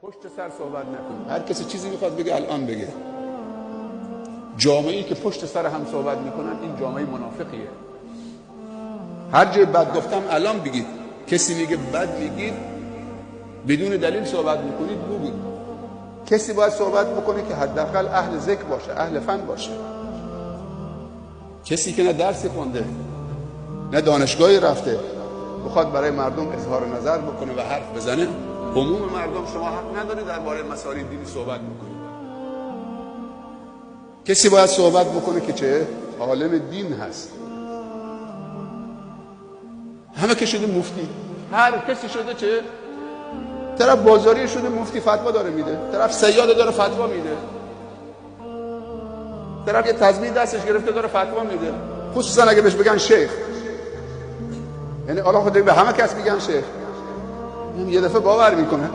پشت سر صحبت نکنید. هر کسی چیزی میخواد بگه الان بگه. جامعه‌ای که پشت سر هم صحبت میکنن این جامعه منافقیه. هر جای بد گفتم الان بگید. کسی میگه بد میگید بدون دلیل صحبت میکنید بگید. کسی باید صحبت بکنه که حداقل اهل ذکر باشه، اهل فن باشه. کسی که نه درسی خونده نه دانشگاهی رفته بخواد برای مردم اظهار نظر بکنه و حرف بزنه، عموم مردم شما حق نداری درباره مسائل دینی صحبت بکنید. کسی باید صحبت بکنه که چه عالم دین هست. همه که شده مفتی، هر کسی شده چه طرف بازاری شده مفتی فتوا داره میده، طرف سیاده داره فتوا میده، طرف یه تزمین دستش گرفته داره فتوا میده، خصوصا اگه بهش بگن شیخ. یعنی الله خود به همه کس میگن شیخ، یه دفعه باور میکنه